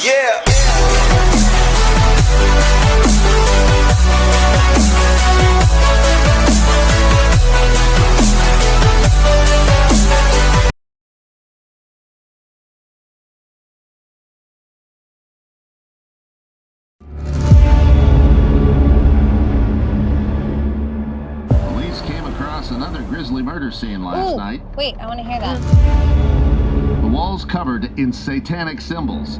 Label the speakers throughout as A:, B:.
A: Yeah.
B: Police came across another grisly murder scene last night.
C: Wait, I want to hear that.
B: The walls covered in satanic symbols.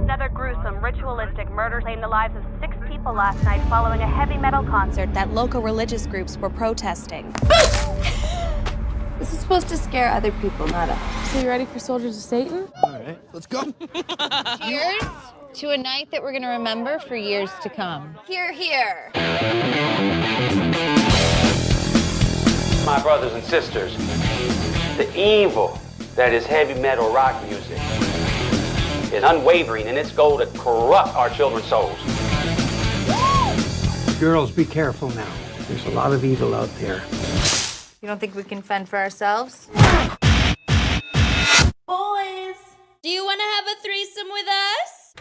D: Another gruesome, ritualistic murder claimed the lives of 6 people last night following a heavy metal concert that local religious groups were protesting.
E: This is supposed to scare other people, not us.
F: So you ready for Soldiers of Satan?
G: All right, let's go.
C: Cheers to a night that we're going to remember for years to come.
E: Here, here.
H: My brothers and sisters, the evil that is heavy metal rock music is unwavering in its goal to corrupt our children's souls.
I: Girls, be careful now. There's a lot of evil out there.
E: You don't think we can fend for ourselves?
J: Boys, do you want to have a threesome with us?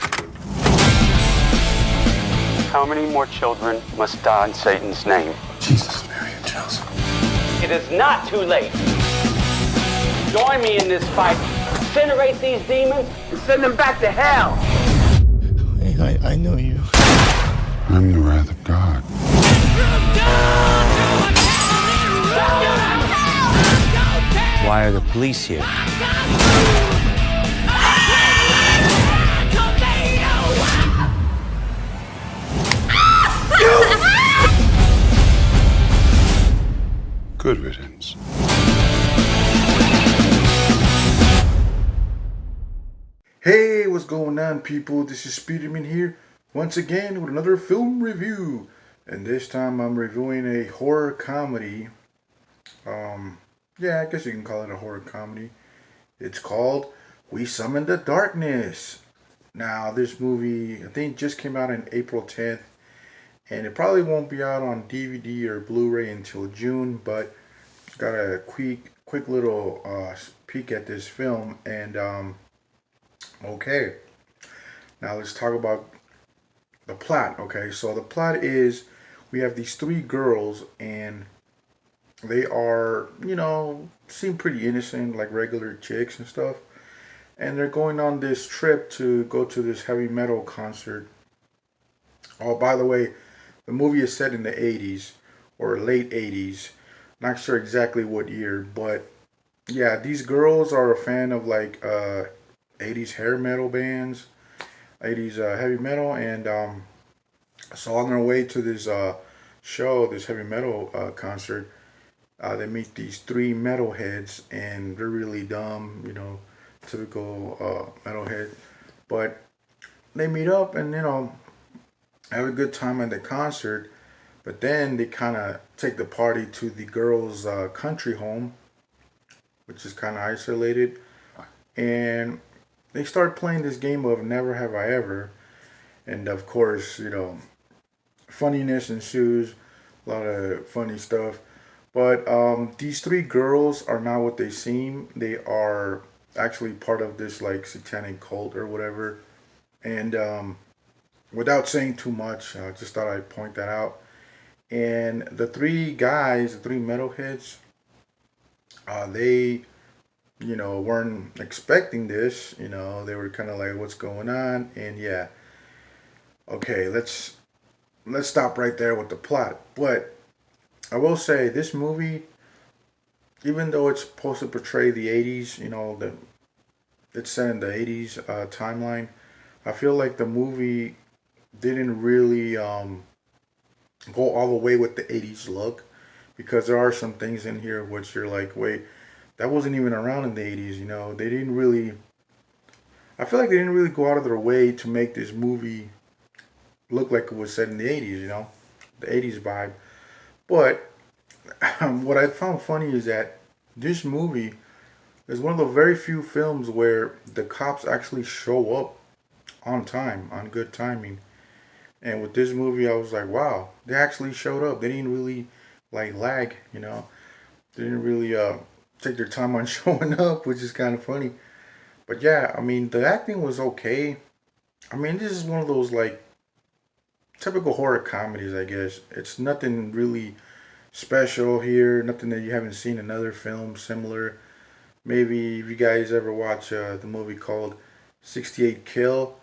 H: How many more children must die in Satan's name?
G: Jesus, Mary, and Joseph.
H: It is not too late. Join me in this fight. Incinerate these demons and send them back to hell.
G: Hey, I know you.
B: I'm the wrath of God.
K: Why are the police here?
B: Good riddance.
L: Hey, what's going on, people? This is Speederman here, once again with another film review. And this time I'm reviewing a horror comedy. Yeah, I guess you can call it a horror comedy. It's called We Summon the Darkness. Now, this movie, I think, just came out on April 10th. And it probably won't be out on DVD or Blu-ray until June. But got a quick little peek at this film. And, okay. Now, let's talk about the plot. Okay, so the plot is we have these 3 girls, and they are, seem pretty innocent, like regular chicks and stuff. And they're going on this trip to go to this heavy metal concert. Oh, by the way, the movie is set in the 80s or late 80s. Not sure exactly what year, but yeah, these girls are a fan of like 80s hair metal bands, 80s heavy metal, and so on their way to this show, this heavy metal concert, they meet these 3 metalheads, and they're really dumb, typical metalhead. But they meet up and, have a good time at the concert. But then they kind of take the party to the girls' country home, which is kind of isolated. And they start playing this game of Never Have I Ever. And of course, funniness ensues, a lot of funny stuff. But these 3 girls are not what they seem. They are actually part of this like satanic cult or whatever. And without saying too much, I just thought I'd point that out. And the 3 guys, the 3 metalheads, they, weren't expecting this. They were kind of like, what's going on? And yeah, okay, let's stop right there with the plot. But I will say this movie, even though it's supposed to portray the 80s, it's set in the 80s timeline, I feel like the movie didn't really go all the way with the 80s look, because there are some things in here which you're like, wait, that wasn't even around in the 80s. They didn't really, I feel like they didn't really go out of their way to make this movie look like it was set in the 80s, the 80s vibe. But what I found funny is that this movie is one of the very few films where the cops actually show up on time, on good timing. And with this movie, I was like, wow, they actually showed up. They didn't really like lag, They didn't really take their time on showing up, which is kind of funny. But yeah, I mean, the acting was okay. I mean, this is one of those like typical horror comedies, I guess. It's nothing really special here, nothing that you haven't seen in other films similar. Maybe if you guys ever watch the movie called 68 Kill,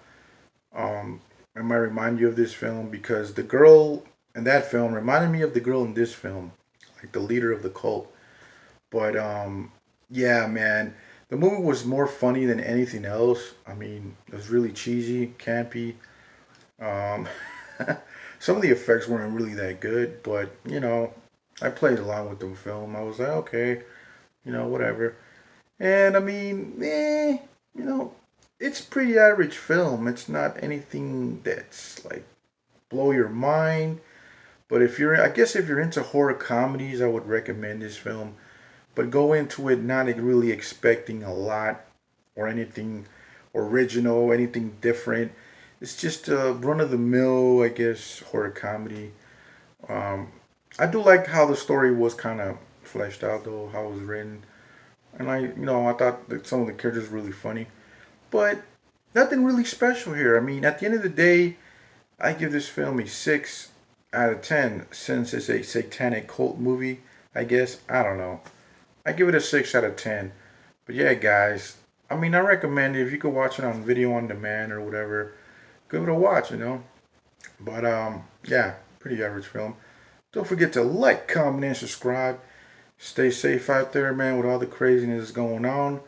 L: it might remind you of this film because the girl in that film reminded me of the girl in this film, like the leader of the cult. But yeah, man, the movie was more funny than anything else. I mean, it was really cheesy, campy. Um, some of the effects weren't really that good, but you know, I played along with the film. I was like, okay, you know, whatever. And I mean, you know, it's pretty average film. It's not anything that's like blow your mind. But if you're, I guess if you're into horror comedies, I would recommend this film. But go into it not really expecting a lot or anything original, anything different. It's just a run of the mill, I guess, horror comedy. Um, I do like how the story was kind of fleshed out, though, how it was written. And I thought that some of the characters were really funny. But nothing really special here. I mean, at the end of the day, I give this film a 6 out of 10 since it's a satanic cult movie, I guess. I don't know. I give it a 6 out of 10. But yeah, guys, I mean, I recommend it if you could watch it on video on demand or whatever. Give it a watch, you know. But yeah, pretty average film. Don't forget to like, comment, and subscribe. Stay safe out there, man, with all the craziness going on.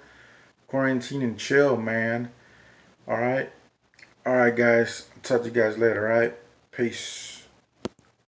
L: Quarantine and chill, man. Alright? Alright, guys. I'll talk to you guys later, alright? Peace.